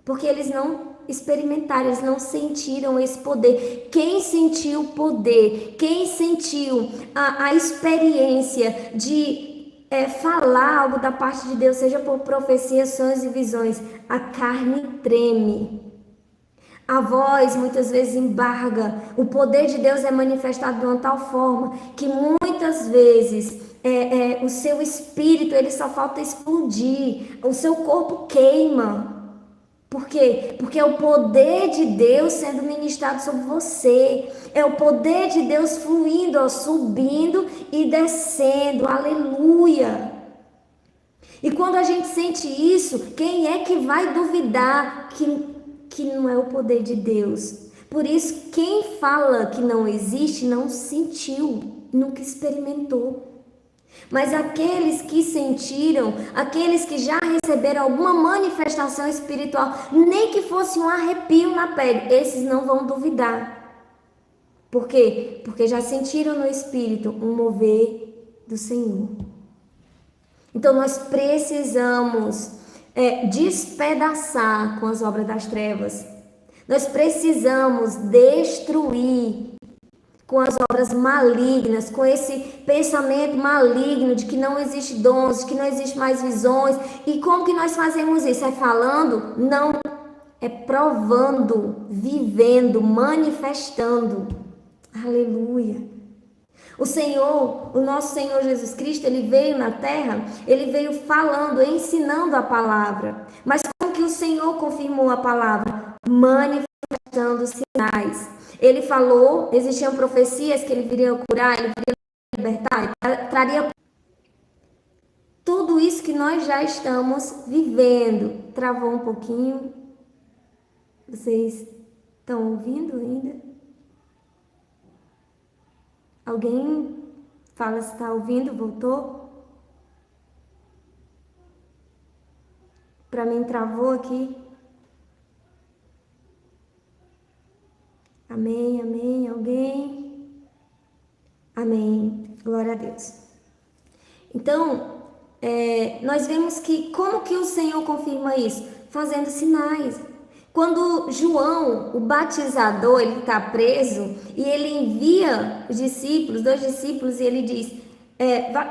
Porque eles não experimentaram, eles não sentiram esse poder. Quem sentiu o poder, quem sentiu a experiência de falar algo da parte de Deus, seja por profecias, sonhos e visões, a carne treme. A voz muitas vezes embarga. O poder de Deus é manifestado de uma tal forma que muitas vezes o seu espírito ele só falta explodir, o seu corpo queima. Por quê? Porque é o poder de Deus sendo ministrado sobre você. É o poder de Deus fluindo, subindo e descendo. Aleluia! E quando a gente sente isso, quem é que vai duvidar que não é o poder de Deus? Por isso, quem fala que não existe, não sentiu, nunca experimentou. Mas aqueles que sentiram, aqueles que já receberam alguma manifestação espiritual, nem que fosse um arrepio na pele, esses não vão duvidar. Por quê? Porque já sentiram no espírito um mover do Senhor. Então nós precisamos despedaçar com as obras das trevas. Nós precisamos destruir com as obras malignas, com esse pensamento maligno de que não existe dons, de que não existe mais visões. E como que nós fazemos isso? É falando? Não. É provando, vivendo, manifestando. Aleluia. O Senhor, o nosso Senhor Jesus Cristo, ele veio na terra, ele veio falando, ensinando a palavra. Mas como que o Senhor confirmou a palavra? Manifestando sinais. Ele falou, existiam profecias que ele viria curar, ele viria libertar, traria tudo isso que nós já estamos vivendo. Travou um pouquinho. Vocês estão ouvindo ainda? Alguém fala se está ouvindo? Voltou? Para mim travou aqui. Amém, amém. Alguém? Amém. Glória a Deus. Então, nós vemos que como que o Senhor confirma isso? Fazendo sinais. Quando João, o batizador, ele está preso e ele envia os discípulos, 2 discípulos, e ele diz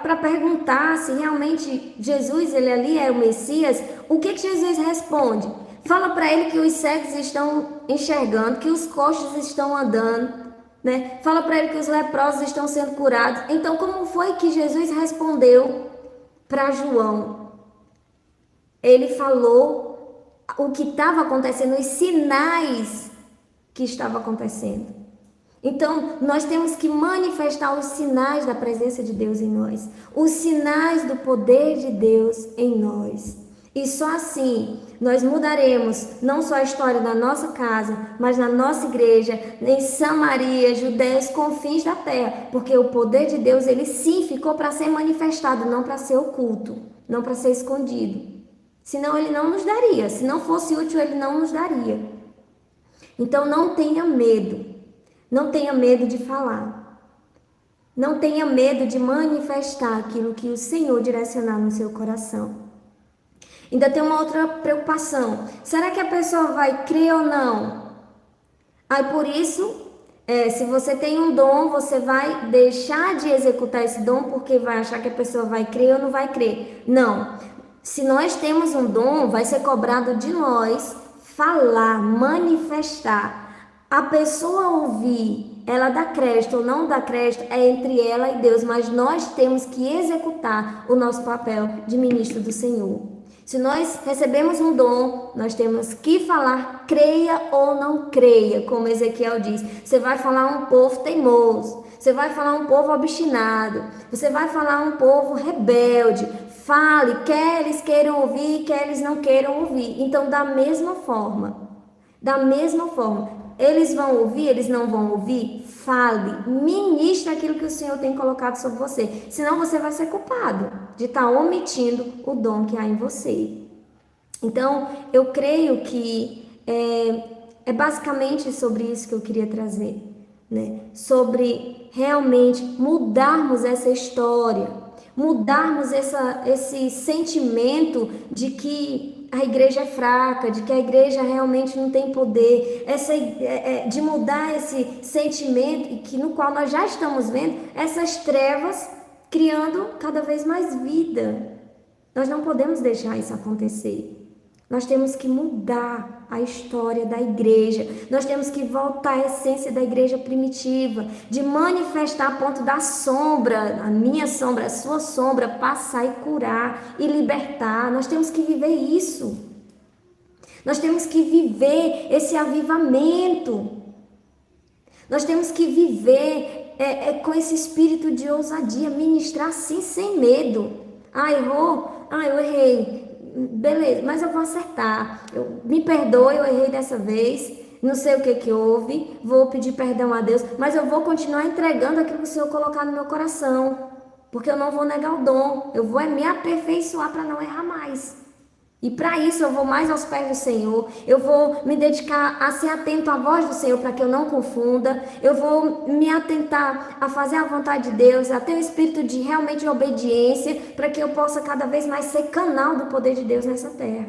para perguntar se realmente Jesus, ele ali é o Messias, o que Jesus responde? Fala para ele que os cegos estão enxergando, que os coxos estão andando, né? Fala para ele que os leprosos estão sendo curados. Então, como foi que Jesus respondeu para João? Ele falou o que estava acontecendo, os sinais que estavam acontecendo. Então, nós temos que manifestar os sinais da presença de Deus em nós, os sinais do poder de Deus em nós. E só assim nós mudaremos não só a história da nossa casa, mas na nossa igreja, em Samaria, Judéia, os confins da terra, porque o poder de Deus, ele sim ficou para ser manifestado, não para ser oculto, não para ser escondido. Senão ele não nos daria, se não fosse útil ele não nos daria. Então não tenha medo de falar. Não tenha medo de manifestar aquilo que o Senhor direcionar no seu coração. Ainda tem uma outra preocupação. Será que a pessoa vai crer ou não? Aí por isso, se você tem um dom, você vai deixar de executar esse dom porque vai achar que a pessoa vai crer ou não vai crer. Não. Se nós temos um dom, vai ser cobrado de nós falar, manifestar. A pessoa ouvir, ela dá crédito ou não dá crédito, é entre ela e Deus, mas nós temos que executar o nosso papel de ministro do Senhor. Se nós recebemos um dom, nós temos que falar, creia ou não creia, como Ezequiel diz. Você vai falar um povo teimoso, você vai falar um povo obstinado, você vai falar um povo rebelde. Fale, quer eles queiram ouvir, quer eles não queiram ouvir. Então, da mesma forma, eles vão ouvir, eles não vão ouvir? Fale, ministre aquilo que o Senhor tem colocado sobre você. Senão você vai ser culpado de estar omitindo o dom que há em você. Então, eu creio que é basicamente sobre isso que eu queria trazer, né? Sobre realmente mudarmos essa história, mudarmos esse sentimento de que a igreja é fraca, de que a igreja realmente não tem poder, de mudar esse sentimento que no qual nós já estamos vendo essas trevas criando cada vez mais vida. Nós não podemos deixar isso acontecer. Nós temos que mudar a história da igreja. Nós temos que voltar à essência da igreja primitiva, de manifestar a ponto da sombra, a minha sombra, a sua sombra, passar e curar e libertar. Nós temos que viver isso. Nós temos que viver esse avivamento. Nós temos que viver com esse espírito de ousadia, ministrar sim, sem medo. Errou? Eu errei. Beleza, mas eu vou acertar. Me perdoe, eu errei dessa vez. Não sei o que houve. Vou pedir perdão a Deus, mas eu vou continuar entregando aquilo que o Senhor colocar no meu coração. Porque eu não vou negar o dom. Eu vou me aperfeiçoar para não errar mais. E para isso eu vou mais aos pés do Senhor, eu vou me dedicar a ser atento à voz do Senhor para que eu não confunda, eu vou me atentar a fazer a vontade de Deus, a ter um espírito de realmente obediência, para que eu possa cada vez mais ser canal do poder de Deus nessa terra.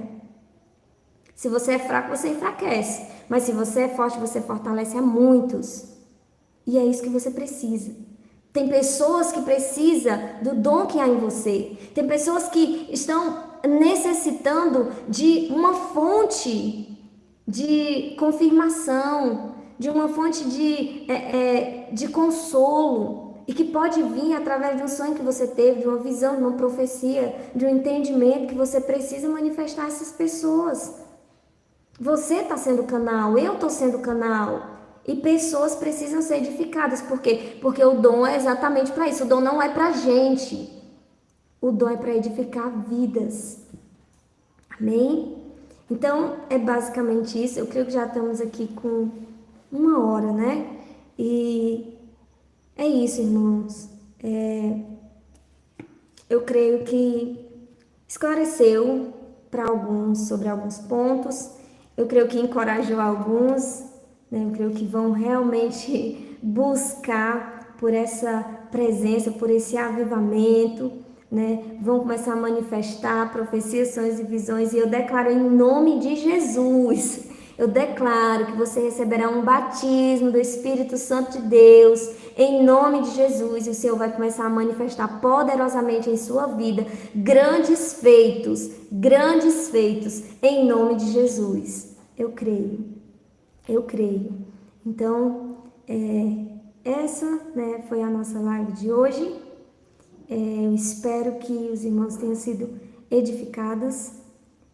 Se você é fraco, você enfraquece, mas se você é forte, você fortalece a muitos. E é isso que você precisa. Tem pessoas que precisam do dom que há em você, tem pessoas que estão necessitando de uma fonte de confirmação, de uma fonte de consolo, e que pode vir através de um sonho que você teve, de uma visão, de uma profecia, de um entendimento que você precisa manifestar a essas pessoas. Você está sendo canal, eu estou sendo canal, e pessoas precisam ser edificadas. Por quê? Porque o dom é exatamente para isso. O dom não é para a gente. O dom é para edificar vidas. Amém? Então, é basicamente isso. Eu creio que já estamos aqui com 1 hora, né? E é isso, irmãos. Eu creio que esclareceu para alguns sobre alguns pontos. Eu creio que encorajou alguns, né? Eu creio que vão realmente buscar por essa presença, por esse avivamento, né? Vão começar a manifestar profecias, sonhos e visões, e eu declaro em nome de Jesus, eu declaro que você receberá um batismo do Espírito Santo de Deus, em nome de Jesus, e o Senhor vai começar a manifestar poderosamente em sua vida grandes feitos, em nome de Jesus. Eu creio. Então, essa, né, foi a nossa live de hoje. Eu espero que os irmãos tenham sido edificados.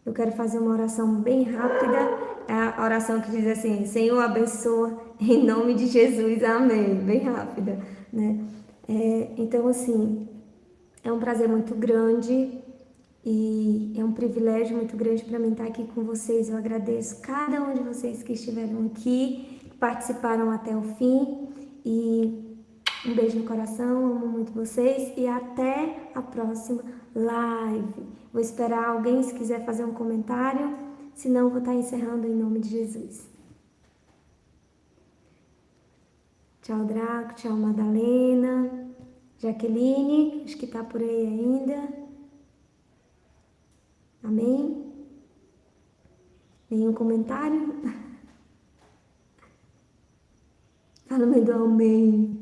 Eu quero fazer uma oração bem rápida, a oração que diz assim: Senhor, abençoa em nome de Jesus, amém. Bem rápida, né? Então, assim, é um prazer muito grande e é um privilégio muito grande para mim estar aqui com vocês. Eu agradeço cada um de vocês que estiveram aqui, que participaram até o fim, e um beijo no coração, amo muito vocês e até a próxima live. Vou esperar alguém se quiser fazer um comentário, senão vou estar encerrando em nome de Jesus. Tchau, Draco, tchau, Madalena. Jaqueline, acho que tá por aí ainda. Amém? Nenhum comentário? Fala, mãe do amém.